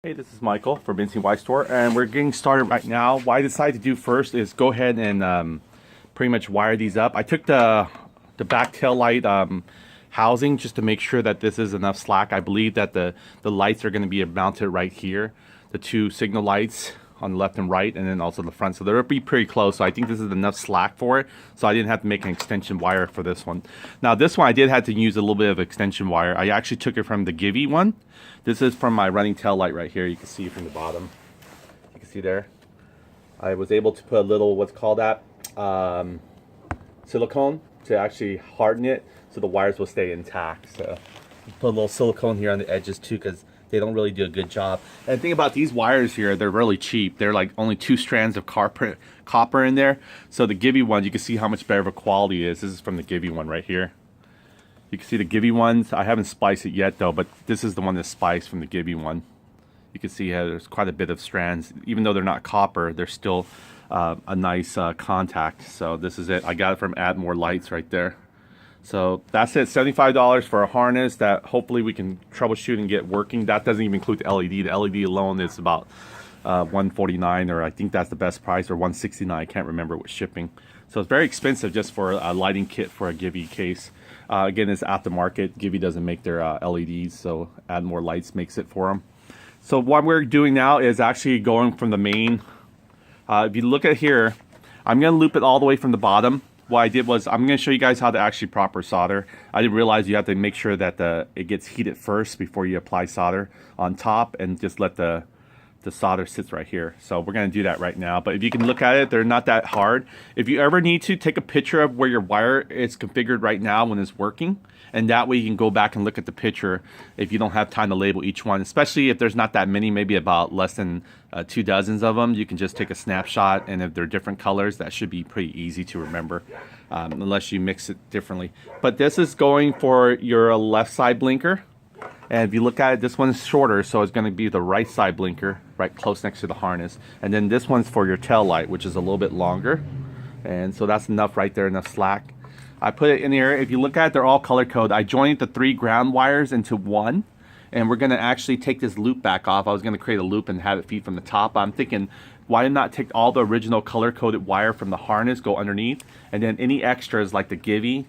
Hey, this is Michael from NCY Store, and we're getting started right now. What I decided to do first is go ahead and pretty much wire these up. I took the back tail light housing just to make sure that this is enough slack. I believe that the lights are going to be mounted right here, the two signal lights on the left and right, and then also the front. So they'll be pretty close. So I think this is enough slack for it. So I didn't have to make an extension wire for this one. Now this one I did have to use a little bit of extension wire. I actually took it from the GY one. This is from my running tail light right here. You can see from the bottom. You can see there. I was able to put a little, what's called that, silicone to actually harden it so the wires will stay intact. So put a little silicone here on the edges too, because they don't really do a good job. And the thing about these wires here, they're really cheap. They're like only 2 strands of copper in there. So the GY one, you can see how much better of a quality it is. This is from the GY one right here. You can see the GY ones. I haven't spliced it yet though, but this is the one that's spliced from the GY one. You can see there's quite a bit of strands. Even though they're not copper, they're still a nice contact. So this is it. I got it from Add More Lights right there. So that's it, $75 for a harness that hopefully we can troubleshoot and get working. That doesn't even include the LED. The LED alone is about $149, or I think that's the best price, or $169. I can't remember with shipping. So it's very expensive just for a lighting kit for a GY case. Again, it's aftermarket. GY doesn't make their LEDs, so Add More Lights makes it for them. So what we're doing now is actually going from the main. If you look at here, I'm going to loop it all the way from the bottom. What I did was I'm going to show you guys how to actually proper solder. I didn't realize you have to make sure that it gets heated first before you apply solder on top, and just let the solder sits right here. So we're going to do that right now. But if you can look at it, they're not that hard. If you ever need to, take a picture of where your wire is configured right now when it's working, and that way you can go back and look at the picture if you don't have time to label each one, especially if there's not that many, maybe about less than 2 dozens of them. You can just take a snapshot, and if they're different colors, that should be pretty easy to remember, unless you mix it differently. But this is going for your left side blinker. And if you look at it, this one's shorter, so it's going to be the right side blinker, right close next to the harness. And then this one's for your tail light, which is a little bit longer. And so that's enough right there, enough slack. I put it in here. If you look at it, they're all color code. I joined the 3 ground wires into one, and we're going to actually take this loop back off. I was going to create a loop and have it feed from the top. I'm thinking, why not take all the original color coded wire from the harness, go underneath, and then any extras like the GY.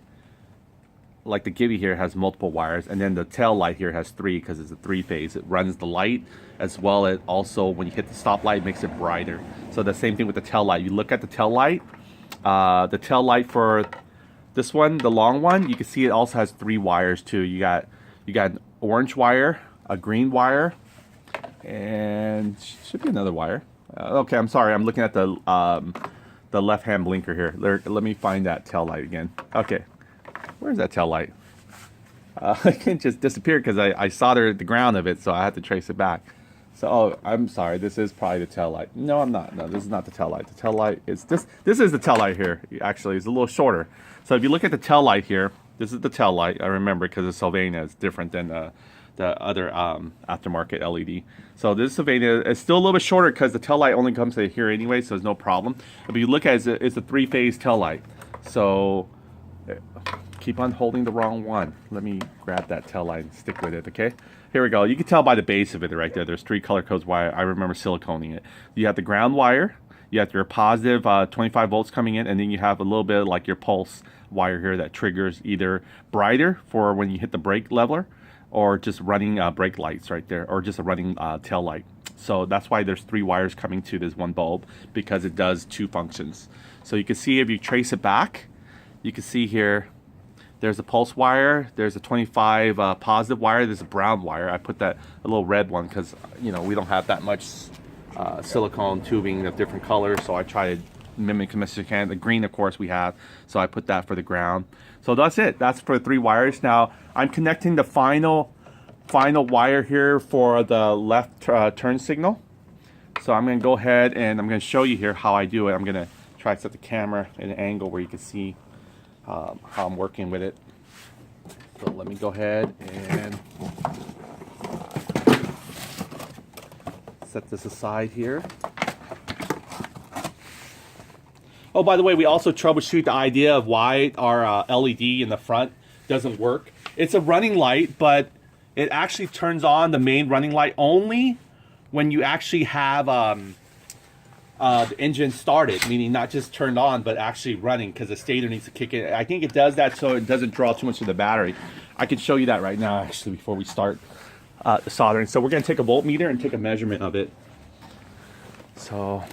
Like the GY here has multiple wires, and then the tail light here has 3 because it's a 3-phase. It runs the light as well as also when you hit the stoplight, it makes it brighter. So the same thing with the tail light. You look at the tail light for this one, the long one, you can see it also has 3 wires too. You got an orange wire, a green wire, and should be another wire. Okay, I'm sorry, I'm looking at the left-hand blinker here. Let me find that tail light again. Okay. Where's that tail light? It can just disappear because I soldered the ground of it, so I had to trace it back. So, oh, I'm sorry. This is probably the tail light. No, I'm not. No, this is not the tail light. The tail light is this. This is the tail light here. Actually, it's a little shorter. So if you look at the tail light here, this is the tail light. I remember because the Sylvania is different than the other aftermarket LED. So this Sylvania is still a little bit shorter because the tail light only comes to here anyway, so there's no problem. But if you look at it, it's a 3-phase tail light. So keep on holding the wrong one. Let me grab that tail light and stick with it, okay? Here we go. You can tell by the base of it right there. There's 3 color codes wire. I remember siliconing it. You have the ground wire. You have your positive 25 volts coming in, and then you have a little bit of like your pulse wire here that triggers either brighter for when you hit the brake leveler, or just running brake lights right there, or just a running tail light. So that's why there's 3 wires coming to this one bulb, because it does 2 functions. So you can see if you trace it back, you can see here, there's a pulse wire, there's a 25 positive wire, there's a brown wire. I put that a little red one because, you know, we don't have that much silicone tubing of different colors, so I try to mimic as much as I can. The green, of course, we have, so I put that for the ground. So that's it. That's for 3 wires. Now I'm connecting the final wire here for the left turn signal. So I'm going to go ahead and I'm going to show you here how I do it. I'm going to try to set the camera in an angle where you can see how I'm working with it. So let me go ahead and set this aside here. Oh, by the way, we also troubleshoot the idea of why our LED in the front doesn't work. It's a running light, but it actually turns on the main running light only when you actually have the engine started, meaning not just turned on, but actually running, because the stator needs to kick in. I think it does that so it doesn't draw too much of the battery. I can show you that right now, actually, before we start the soldering. So we're going to take a voltmeter and take a measurement of it. So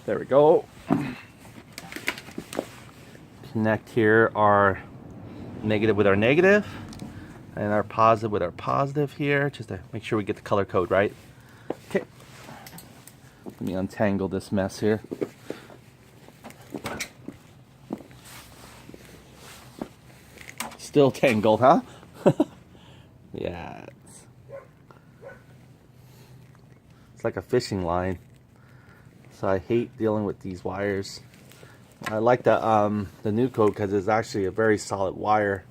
there we go. Connect here our negative with our negative, and our positive with our positive here, just to make sure we get the color code right. Okay. Let me untangle this mess here. Still tangled, huh? Yeah. It's like a fishing line. So I hate dealing with these wires. I like the new code because it's actually a very solid wire.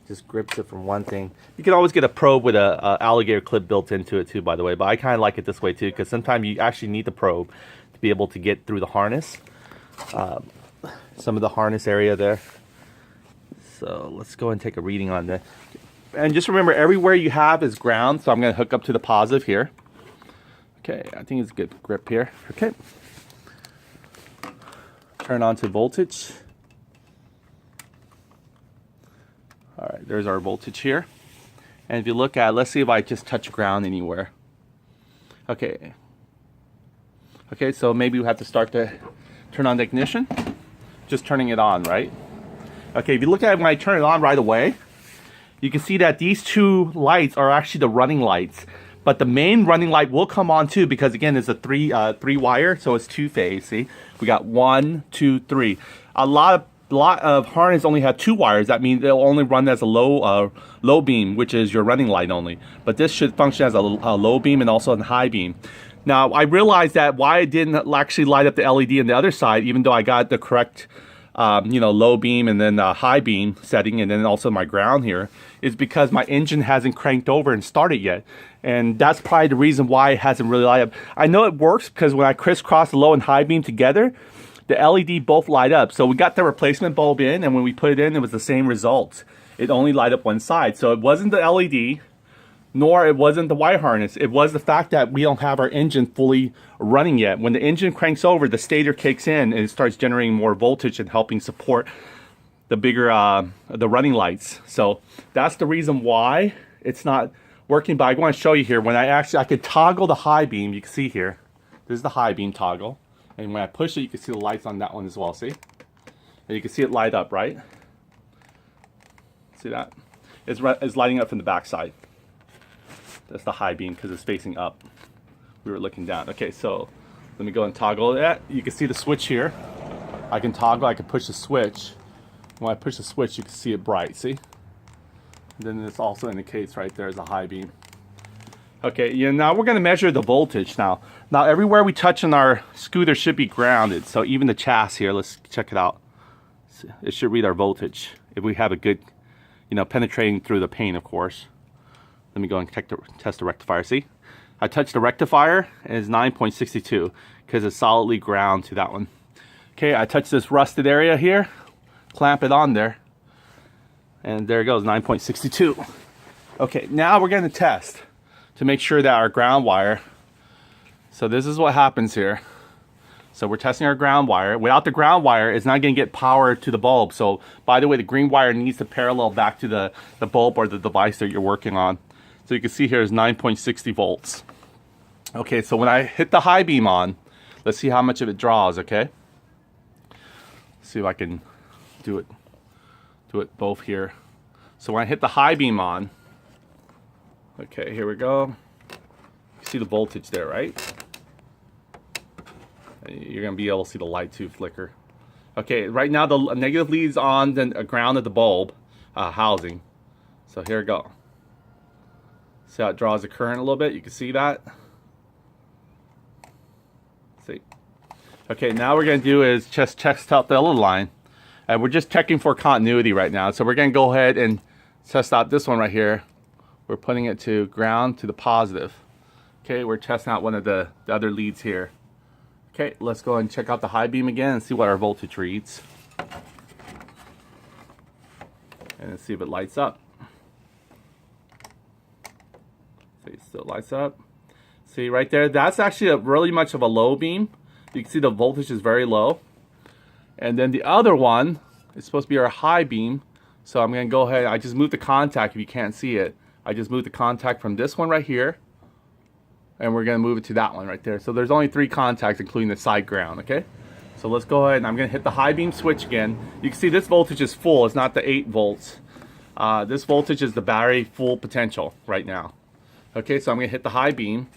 Just grips it from one thing. You can always get a probe with a alligator clip built into it too, by the way, but I kind of like it this way too, because sometimes you actually need the probe to be able to get through the harness, some of the harness area there. So let's go and take a reading on that. And just remember, everywhere you have is ground, so I'm going to hook up to the positive here. Okay, I think it's a good grip here. Okay, turn on to voltage. All right, there's our voltage here. And if you look at, let's see if I just touch ground anywhere. Okay. Okay, so maybe we have to start to turn on the ignition. Just turning it on, right? Okay, if you look at it when I turn it on right away, you can see that these two lights are actually the running lights. But the main running light will come on too, because again, it's a three wire, so it's two phase. See, we got 1, 2, 3. A lot of harness only have 2 wires. That means they'll only run as a low beam, which is your running light only. But this should function as a low beam and also a high beam. Now, I realized that why it didn't actually light up the LED on the other side, even though I got the correct, low beam and then high beam setting, and then also my ground here, is because my engine hasn't cranked over and started yet. And that's probably the reason why it hasn't really light up. I know it works because when I crisscross the low and high beam together, the LED both light up. So we got the replacement bulb in, and when we put it in, it was the same result. It only light up one side. So it wasn't the LED, nor it wasn't the wire harness. It was the fact that we don't have our engine fully running yet. When the engine cranks over, the stator kicks in and it starts generating more voltage and helping support the bigger, the running lights. So that's the reason why it's not working. But I want to show you here, when I could toggle the high beam. You can see here, this is the high beam toggle. And when I push it, you can see the lights on that one as well, see? And you can see it light up, right? See that? It's lighting up from the back side. That's the high beam because it's facing up. We were looking down. Okay, so let me go and toggle that. You can see the switch here. I can toggle, I can push the switch. When I push the switch, you can see it bright, see? And then this also indicates right there is a high beam. Okay, yeah, now we're going to measure the voltage now. Now everywhere we touch on our scooter should be grounded. So even the chassis here, let's check it out. It should read our voltage if we have a good, penetrating through the paint, of course. Let me go and test the rectifier. See, I touched the rectifier and it's 9.62 because it's solidly ground to that one. Okay, I touched this rusted area here, clamp it on there, and there it goes, 9.62. Okay, now we're going to test to make sure that our ground wire, so this is what happens here. So we're testing our ground wire. Without the ground wire, it's not going to get power to the bulb. So by the way, the green wire needs to parallel back to the bulb or the device that you're working on. So you can see here is 9.60 volts. Okay, so when I hit the high beam on, let's see how much of it draws, okay? See if I can do it both here. So when I hit the high beam on, okay, here we go. You see the voltage there, right? You're going to be able to see the light too flicker. Okay, right now the negative leads on the ground of the bulb housing. So here we go. See how it draws the current a little bit? You can see that. See. Okay, now what we're going to do is just test out the other line. And we're just checking for continuity right now. So we're going to go ahead and test out this one right here. We're putting it to ground to the positive. Okay, we're testing out one of the other leads here. Okay, let's go and check out the high beam again and see what our voltage reads. And let's see if it lights up. See, it still lights up. See right there, that's actually really much of a low beam. You can see the voltage is very low. And then the other one is supposed to be our high beam. So I'm gonna go ahead, I just moved the contact if you can't see it. I just moved the contact from this one right here, and we're gonna move it to that one right there. So there's only 3 contacts, including the side ground, okay? So let's go ahead and I'm gonna hit the high beam switch again. You can see this voltage is full, it's not the 8 volts. This voltage is the battery full potential right now. Okay, so I'm gonna hit the high beam.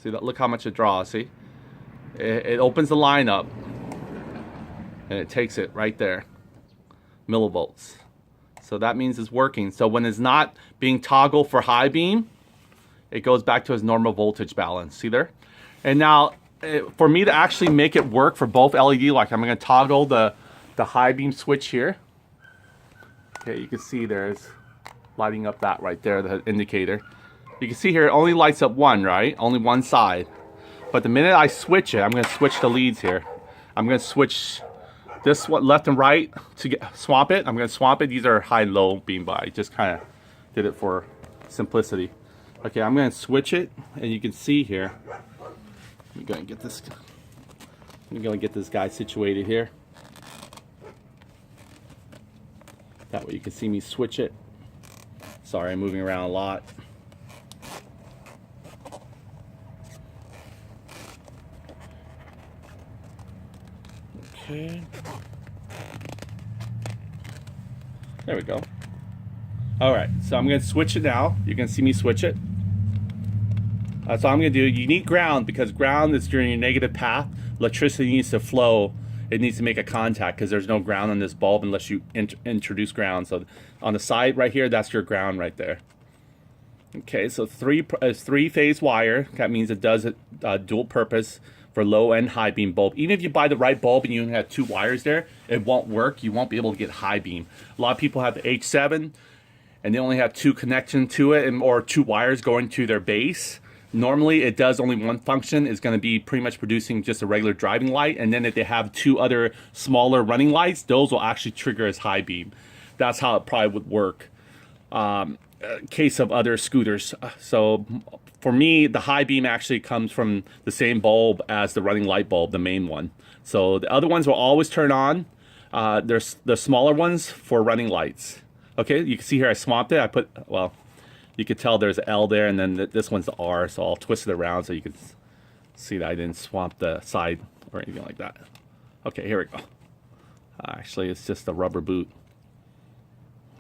See that? Look how much it draws, see? It opens the line up, and it takes it right there, millivolts. So that means it's working. So when it's not being toggled for high beam, it goes back to its normal voltage balance. See there? And now, for me to actually make it work for both LED lights, I'm going to toggle the high beam switch here. Okay, you can see there's lighting up that right there, the indicator. You can see here it only lights up one, right? Only one side. But the minute I switch it, I'm going to switch the leads here. I'm going to switch this one left and right to swap it. I'm going to swap it. These are high and low beam, but I just kind of did it for simplicity. Okay, I'm going to switch it, and you can see here. I'm going to get this. I'm going to get this guy situated here. That way you can see me switch it. Sorry, I'm moving around a lot. Okay. There we go. All right, so I'm going to switch it now. You can see me switch it. So I'm going to do, you need ground because ground is during your negative path. Electricity needs to flow. It needs to make a contact because there's no ground on this bulb unless you introduce ground. So on the side right here, that's your ground right there. Okay, so three-phase wire. That means it does dual purpose for low and high beam bulb. Even if you buy the right bulb and you only have 2 wires there, it won't work. You won't be able to get high beam. A lot of people have the H7 and they only have 2 connections to it or 2 wires going to their base. Normally it does only one function. It's going to be pretty much producing just a regular driving light, and then if they have 2 other smaller running lights, those will actually trigger as high beam. That's how it probably would work. Case of other scooters. So for me, the high beam actually comes from the same bulb as the running light bulb, the main one. So the other ones will always turn on. There's the smaller ones for running lights. Okay, you can see here I swapped it. I put, well, you can tell there's an L there, and then this one's the R, so I'll twist it around so you can see that I didn't swap the side or anything like that. Okay, here we go. Actually, it's just a rubber boot.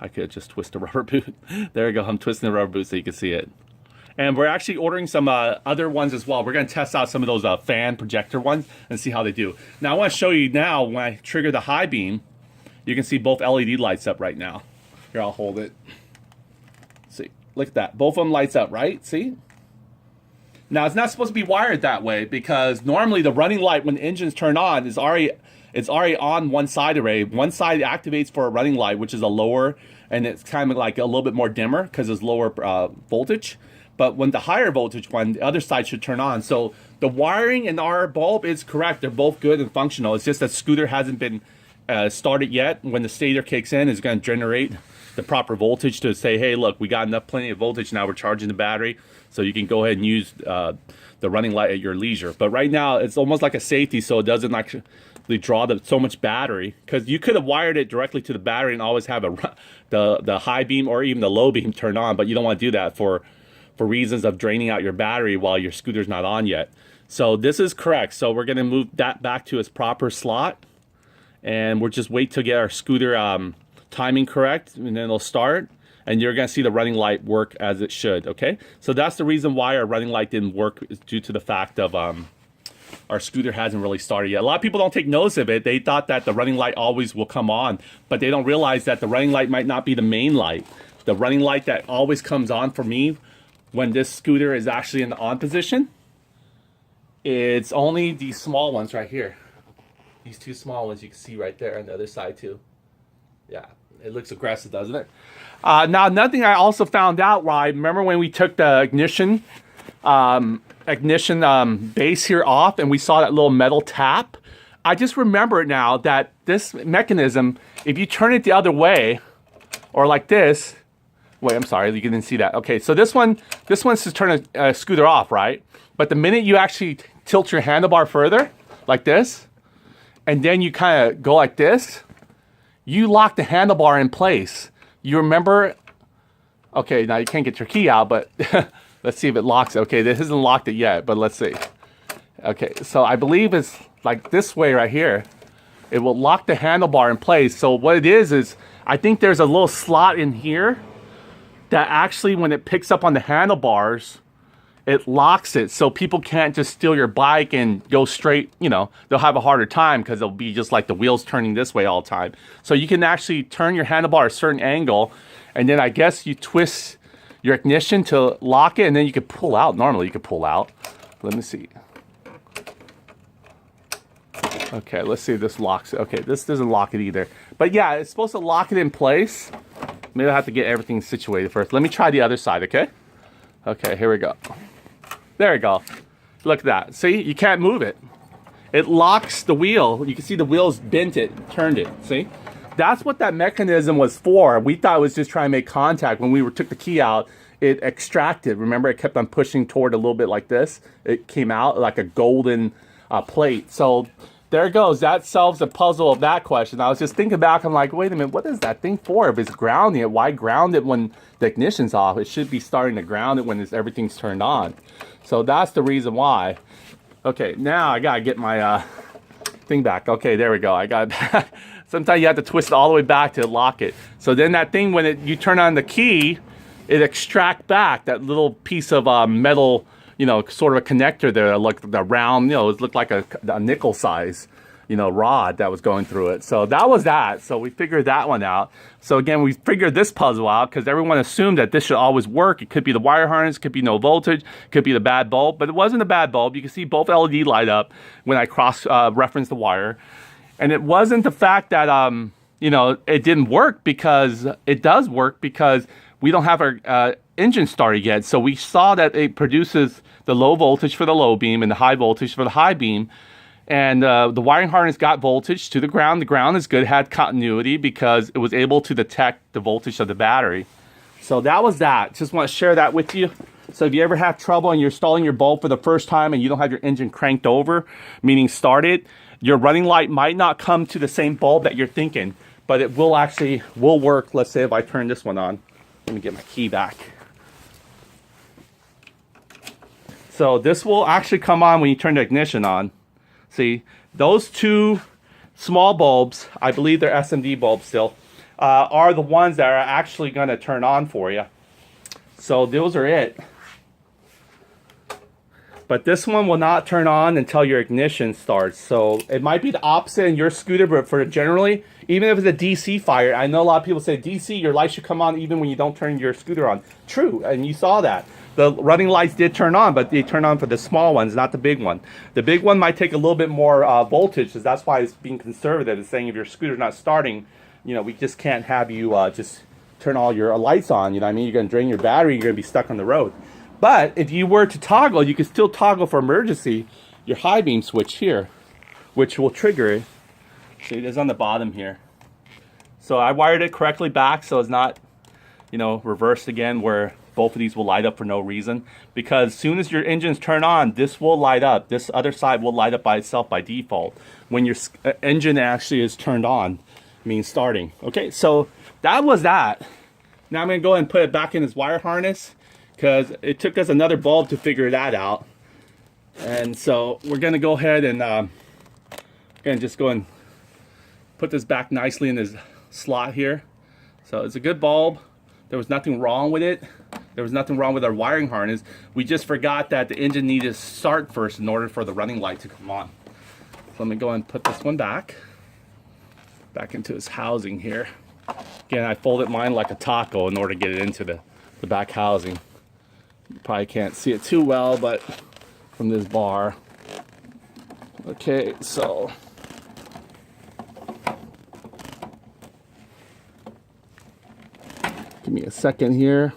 I could just twist the rubber boot. There we go. I'm twisting the rubber boot so you can see it. And we're actually ordering some other ones as well. We're going to test out some of those fan projector ones and see how they do. Now, I want to show you now when I trigger the high beam, you can see both LED lights up right now. Here, I'll hold it. See, look at that. Both of them lights up, right? See? Now, it's not supposed to be wired that way because normally the running light when the engines turn on is already on one side array. One side activates for a running light, which is a lower, and it's kind of like a little bit more dimmer because it's lower voltage. But when the higher voltage one, the other side should turn on. So the wiring in our bulb is correct. They're both good and functional. It's just that scooter hasn't been started yet. When the stator kicks in, it's going to generate the proper voltage to say, hey, look, we got enough plenty of voltage now. We're charging the battery, so you can go ahead and use the running light at your leisure. But right now, it's almost like a safety, so it doesn't actually draw so much battery, because you could have wired it directly to the battery and always have the high beam or even the low beam turn on, but you don't want to do that for reasons of draining out your battery while your scooter's not on yet. So this is correct. So we're going to move that back to its proper slot, and we'll just wait to get our scooter timing correct, and then it'll start, and you're going to see the running light work as it should. Okay, so that's the reason why our running light didn't work, is due to the fact of our scooter hasn't really started yet. A lot of people don't take notice of it. They thought that the running light always will come on, but they don't realize that the running light might not be the main light. The running light that always comes on for me when this scooter is actually in the on position, it's only these small ones right here. These 2 small ones you can see right there on the other side too. Yeah, it looks aggressive, doesn't it? Now, another thing I also found out, right? Remember when we took the ignition base here off and we saw that little metal tap? I just remember now that this mechanism, if you turn it the other way or like this, Wait, I'm sorry, you didn't see that. Okay, so this one's to turn a scooter off, right? But the minute you actually tilt your handlebar further, like this, and then you kind of go like this, you lock the handlebar in place. You remember? Okay, now you can't get your key out, but let's see if it locks it. Okay, this hasn't locked it yet, but let's see. Okay, so I believe it's like this way right here. It will lock the handlebar in place. So what it is I think there's a little slot in here that actually, when it picks up on the handlebars, it locks it, so people can't just steal your bike and go straight. You know, they'll have a harder time because it'll be just like the wheels turning this way all the time. So you can actually turn your handlebar a certain angle, and then I guess you twist your ignition to lock it, and then you could pull out. Normally you could pull out. Let me see. Okay, let's see if this locks it. Okay, this doesn't lock it either. But yeah, it's supposed to lock it in place. Maybe I have to get everything situated first. Let me try the other side, okay? Okay, here we go. There we go. Look at that. See, you can't move it. It locks the wheel. You can see the wheels bent it, turned it. See? That's what that mechanism was for. We thought it was just trying to make contact. When we took the key out, it extracted. Remember, it kept on pushing toward a little bit like this. It came out like a golden plate. So there it goes. That solves the puzzle of that question. I was just thinking back. I'm like, wait a minute. What is that thing for? If it's grounding it, why ground it when the ignition's off? It should be starting to ground it when everything's turned on. So that's the reason why. Okay, now I gotta get my thing back. Okay, there we go. I got it back. Sometimes you have to twist it all the way back to lock it. So then that thing, when you turn on the key, it extracts back that little piece of metal, you know, sort of a connector there, like the round, you know, it looked like a nickel size, you know, rod that was going through it. So that was that. So we figured that one out. So again, we figured this puzzle out because everyone assumed that this should always work. It could be the wire harness, could be no voltage, could be the bad bulb, but it wasn't a bad bulb. You can see both LED light up when I cross-reference the wire. And it wasn't the fact that, you know, it didn't work, because it does work, because we don't have our engine started yet. So we saw that it produces the low voltage for the low beam and the high voltage for the high beam. And the wiring harness got voltage to the ground. The ground is good, had continuity because it was able to detect the voltage of the battery. So that was that. Just want to share that with you. So if you ever have trouble and you're installing your bulb for the first time and you don't have your engine cranked over, meaning started, your running light might not come to the same bulb that you're thinking, but it will actually work. Let's say if I turn this one on. Let me get my key back. So this will actually come on when you turn the ignition on. See, those two small bulbs, I believe they're SMD bulbs still, are the ones that are actually going to turn on for you. So those are it. But this one will not turn on until your ignition starts. So it might be the opposite in your scooter, but for generally, even if it's a DC fire, I know a lot of people say DC, your light should come on even when you don't turn your scooter on. True, and you saw that. The running lights did turn on, but they turn on for the small ones, not the big one. The big one might take a little bit more voltage, because that's why it's being conservative. It's saying if your scooter's not starting, you know, we just can't have you just turn all your lights on. You know what I mean? You're going to drain your battery, you're going to be stuck on the road. But if you were to toggle, you can still toggle for emergency your high beam switch here, which will trigger it. See, it is on the bottom here. So I wired it correctly back so it's not, you know, reversed again where both of these will light up for no reason. Because as soon as your engines turn on, this will light up. This other side will light up by itself by default when your engine actually is turned on, means starting. Okay, so that was that. Now I'm going to go ahead and put it back in this wire harness, because it took us another bulb to figure that out. And so we're going to go ahead and just go and put this back nicely in this slot here. So it's a good bulb. There was nothing wrong with it. There was nothing wrong with our wiring harness. We just forgot that the engine needed to start first in order for the running light to come on. So let me go and put this one back into its housing here. Again, I folded mine like a taco in order to get it into the back housing. You probably can't see it too well, but from this bar. Okay, so give me a second here.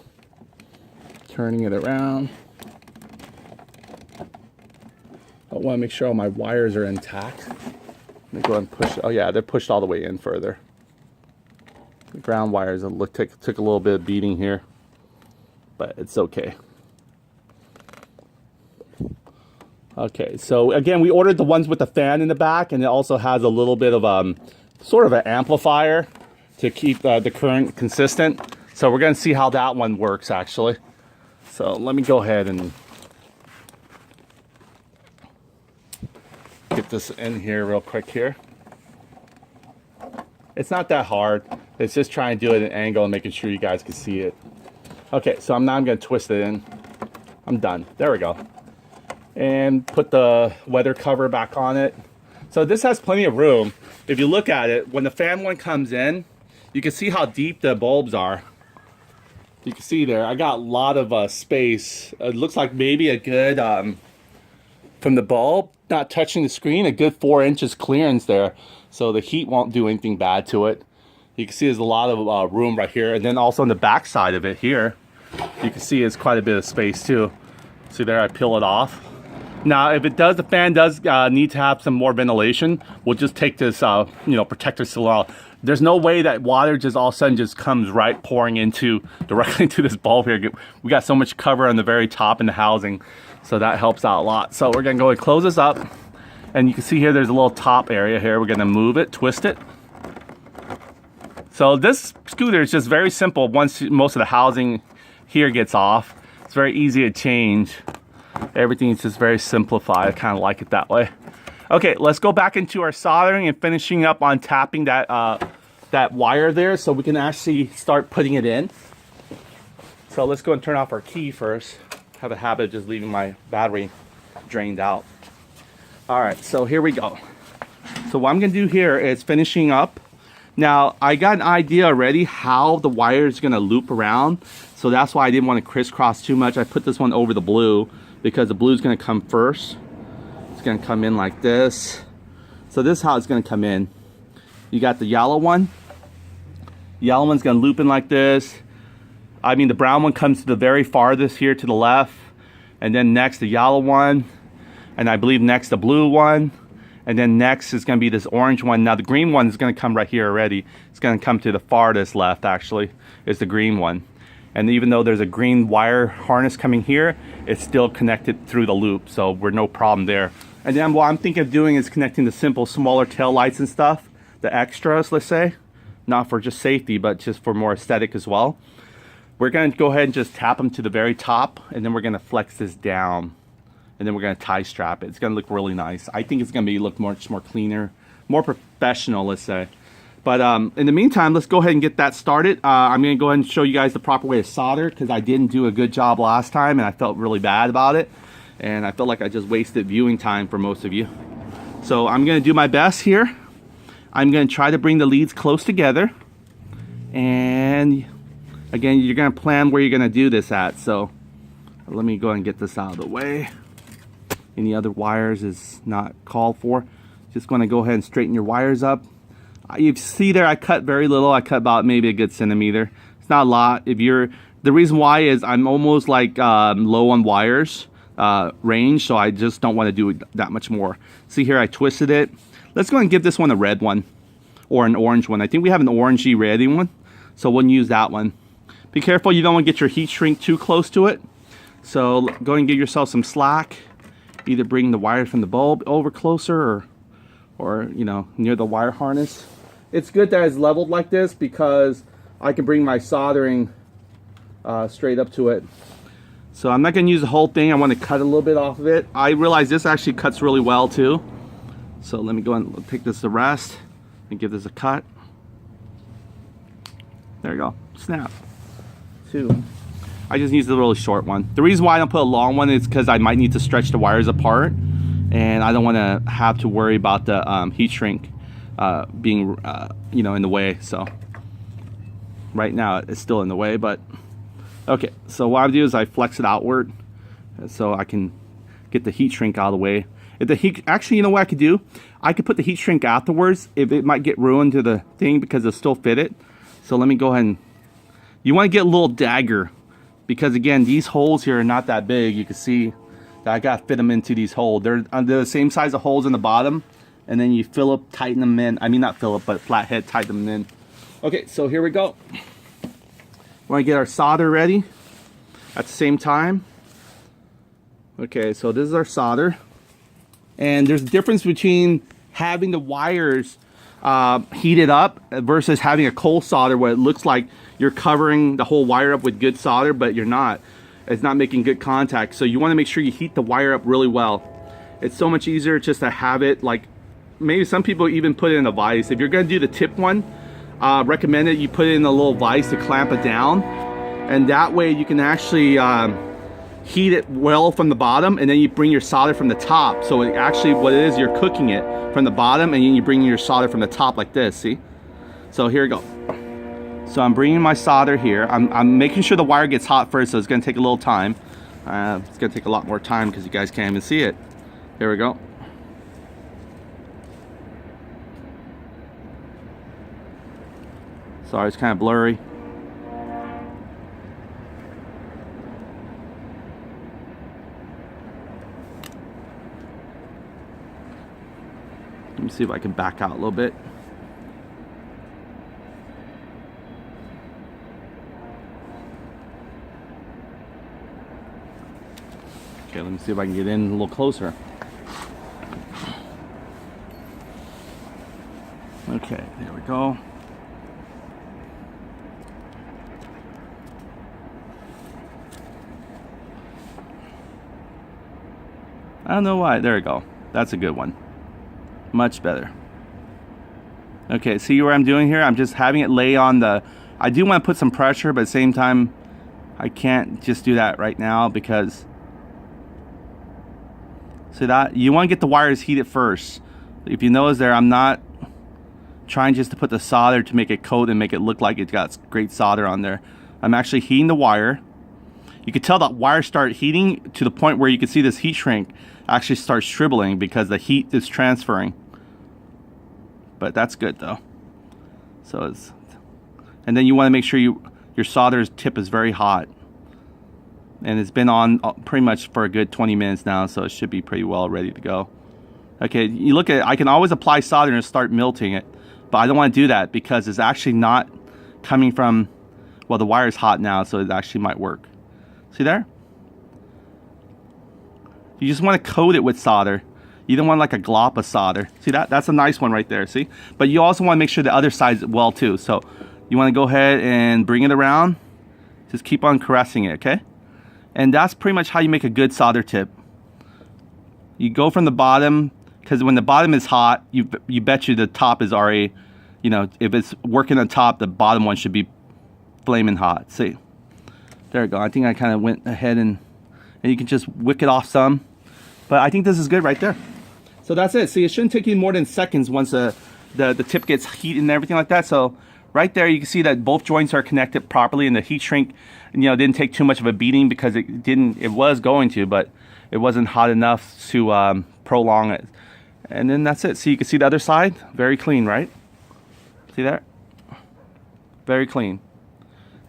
Turning it around. I want to make sure all my wires are intact. Let me go ahead and push. Oh yeah, they're pushed all the way in further. The ground wires took a little bit of beating here. but it's okay. Okay, so again, we ordered the ones with the fan in the back, and it also has a little bit of sort of an amplifier to keep the current consistent. So we're going to see how that one works actually. So let me go ahead and get this in here real quick here. It's not that hard. It's just trying to do it at an angle and making sure you guys can see it. Okay, so now I'm going to twist it in. I'm done. There we go. And put the weather cover back on it. So this has plenty of room. If you look at it, when the fan one comes in, you can see how deep the bulbs are. You can see there, I got a lot of space. It looks like maybe a good, from the bulb, not touching the screen, a good 4 inches clearance there. So the heat won't do anything bad to it. You can see there's a lot of room right here. And then also on the back side of it here, you can see it's quite a bit of space too. See there, I peel it off. Now, if it does, the fan does need to have some more ventilation, we'll just take this, protector seal off. There's no way that water just all of a sudden just comes right pouring directly into this bulb here. We got so much cover on the very top in the housing, so that helps out a lot. So we're gonna go and close this up, and you can see here there's a little top area here. We're gonna move it, twist it. So this scooter is just very simple. Once most of the housing here gets off, it's very easy to change. Everything is just very simplified. I kind of like it that way. Okay, let's go back into our soldering and finishing up on tapping that that wire there so we can actually start putting it in. So let's go and turn off our key first. I have a habit of just leaving my battery drained out. All right, so here we go. So what I'm gonna do here is finishing up. Now, I got an idea already how the wire is gonna loop around. So that's why I didn't want to crisscross too much. I put this one over the blue because the blue is gonna come first. It's gonna come in like this. So this is how it's gonna come in. You got the yellow one. Yellow one's gonna loop in like this. I mean, the brown one comes to the very farthest here to the left. And then next the yellow one. And I believe next the blue one. And then next is gonna be this orange one. Now the green one is gonna come right here already. It's gonna come to the farthest left actually, is the green one. And even though there's a green wire harness coming here, it's still connected through the loop, so we're no problem there. And then what I'm thinking of doing is connecting the simple smaller tail lights and stuff, the extras, let's say, not for just safety, but just for more aesthetic as well. We're gonna go ahead and just tap them to the very top, and then we're gonna flex this down, and then we're gonna tie strap it. It's gonna look really nice. I think it's gonna look much more cleaner, more professional, let's say. But in the meantime, let's go ahead and get that started. I'm going to go ahead and show you guys the proper way to solder because I didn't do a good job last time and I felt really bad about it. And I felt like I just wasted viewing time for most of you. So I'm going to do my best here. I'm going to try to bring the leads close together. And again, you're going to plan where you're going to do this at. So let me go ahead and get this out of the way. Any other wires is not called for. Just going to go ahead and straighten your wires up. You see there, I cut very little. I cut about maybe a good centimeter. It's not a lot. The reason why is I'm almost like low on wires range, so I just don't want to do that much more. See here, I twisted it. Let's go and give this one a red one or an orange one. I think we have an orangey reddy one, so we'll use that one. Be careful, you don't want to get your heat shrink too close to it. So go and give yourself some slack. Either bring the wire from the bulb over closer or near the wire harness. It's good that it's leveled like this because I can bring my soldering straight up to it. So I'm not going to use the whole thing. I want to cut a little bit off of it. I realize this actually cuts really well too. So let me go and take this to rest and give this a cut. There you go. Snap. 2. I just used a really short one. The reason why I don't put a long one is because I might need to stretch the wires apart. And I don't want to have to worry about the heat shrink being, in the way. So right now it's still in the way, but okay. So what I do is I flex it outward so I can get the heat shrink out of the way. If the heat, actually, you know what I could do? I could put the heat shrink afterwards if it might get ruined to the thing because it'll still fit it. So let me go ahead and, you want to get a little dagger because again, these holes here are not that big. You can see that I got to fit them into these holes. They're the same size of holes in the bottom, and then you tighten them in. I mean, not Philip, but flathead, tighten them in. Okay, so here we go. Want to get our solder ready. at the same time. Okay, so this is our solder. And there's a difference between having the wires heated up versus having a cold solder where it looks like you're covering the whole wire up with good solder, but you're not. It's not making good contact. So you want to make sure you heat the wire up really well. It's so much easier just to have it, like, maybe some people even put it in a vise. If you're going to do the tip one, recommend it you put it in a little vise to clamp it down, and that way you can actually heat it well from the bottom, and then you bring your solder from the top. So it actually, what it is, you're cooking it from the bottom, and then you bring your solder from the top like this. See? So here we go. So I'm bringing my solder here. I'm making sure the wire gets hot first, so it's going to take a little time. It's going to take a lot more time because you guys can't even see it. Here we go. Sorry, it's kind of blurry. Let me see if I can back out a little bit. Okay, let me see if I can get in a little closer. Okay, there we go. I don't know why. There we go. That's a good one. Much better. Okay, see what I'm doing here? I'm just having it lay on the... I do want to put some pressure, but at the same time, I can't just do that right now because... See that? You want to get the wires heated first. If you notice there, I'm not trying just to put the solder to make it coat and make it look like it's got great solder on there. I'm actually heating the wire. You can tell that wire start heating to the point where you can see this heat shrink actually start shriveling because the heat is transferring. But that's good though. So it's, and then you want to make sure your solder's tip is very hot. And it's been on pretty much for a good 20 minutes now, so it should be pretty well ready to go. Okay, you look at it, I can always apply solder and start melting it, but I don't want to do that because it's actually not coming from, well, the wire's hot now, so it actually might work. See there? You just want to coat it with solder. You don't want like a glop of solder. See that? That's a nice one right there, see? But you also want to make sure the other side's well too. So you want to go ahead and bring it around. Just keep on caressing it, okay? And that's pretty much how you make a good solder tip. You go from the bottom, because when the bottom is hot, you bet you the top is already, you know, if it's working on top, the bottom one should be flaming hot. See? There we go. I think I kind of went ahead and you can just wick it off some. But I think this is good right there. So that's it. See, it shouldn't take you more than seconds once the tip gets heated and everything like that. So right there, you can see that both joints are connected properly, and the heat shrink, you know, didn't take too much of a beating because it was going to, but it wasn't hot enough to prolong it. And then that's it. So you can see the other side, very clean, right? See that? Very clean.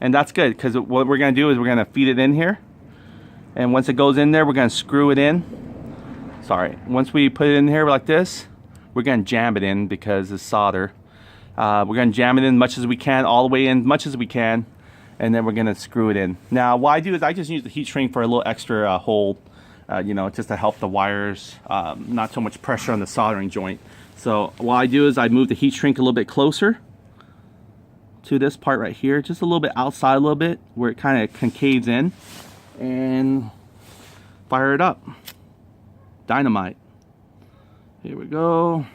And that's good because what we're going to do is we're going to feed it in here. And once it goes in there, we're going to screw it in. Sorry. Once we put it in here like this, we're going to jam it in because it's solder. We're going to jam it in much as we can, all the way in much as we can. And then we're going to screw it in. Now, what I do is I just use the heat shrink for a little extra hold, you know, just to help the wires, not so much pressure on the soldering joint. So what I do is I move the heat shrink a little bit closer to this part right here, just a little bit outside a little bit where it kind of concaves in, and fire it up. Dynamite. Here we go.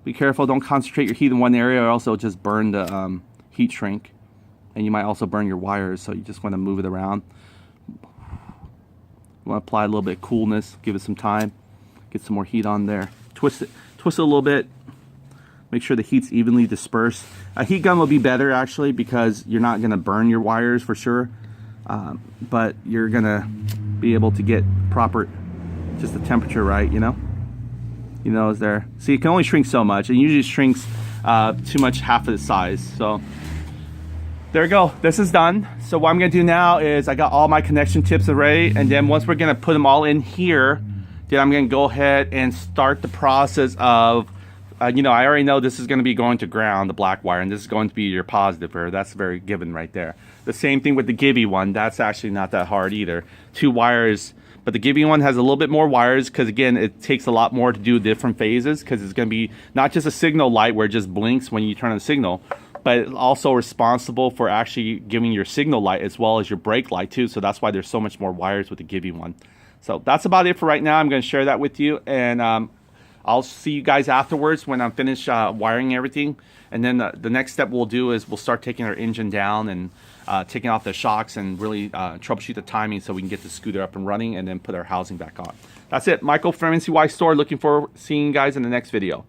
Be careful, don't concentrate your heat in one area or else it'll just burn the heat shrink, and you might also burn your wires, so you just want to move it around. You want to apply a little bit of coolness, give it some time, get some more heat on there. Twist it a little bit. Make sure the heat's evenly dispersed. A heat gun will be better actually because you're not going to burn your wires for sure, but you're going to be able to get proper, just the temperature right, you know? You know, is there? See, it can only shrink so much. It usually shrinks too much, half of the size. So there we go. This is done. So what I'm going to do now is I got all my connection tips ready, and then once we're going to put them all in here, then I'm going to go ahead and start the process of you know, I already know this is going to be going to ground, the black wire, and this is going to be your positive pair. That's very given right there. The same thing with the Gibby one. That's actually not that hard either. 2 wires, but the Gibby one has a little bit more wires because, again, it takes a lot more to do different phases because it's going to be not just a signal light where it just blinks when you turn on the signal, but it's also responsible for actually giving your signal light as well as your brake light too. So that's why there's so much more wires with the Gibby one. So that's about it for right now. I'm going to share that with you, and I'll see you guys afterwards when I'm finished wiring everything. And then the next step we'll do is we'll start taking our engine down and taking off the shocks and really troubleshoot the timing so we can get the scooter up and running and then put our housing back on. That's it. Michael from NCY Store. Looking forward to seeing you guys in the next video.